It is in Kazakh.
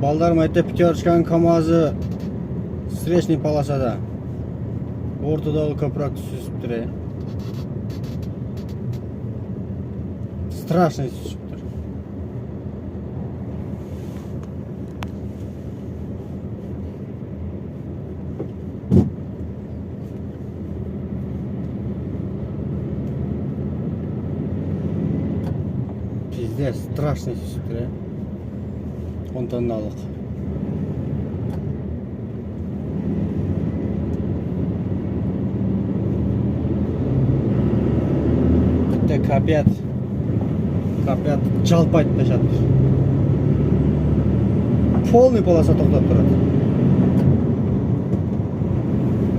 балдарым айтты, пятерочканың КамАЗы встречный полосада. Ортадағы көпіракты сүзіп тұр. Страшный сүзіп тұр. Пиздец, страшный сүзіп тұр. 10 тонналық. Капет жалпы айтып жатыр. Полный полоса тоқтап тұрады.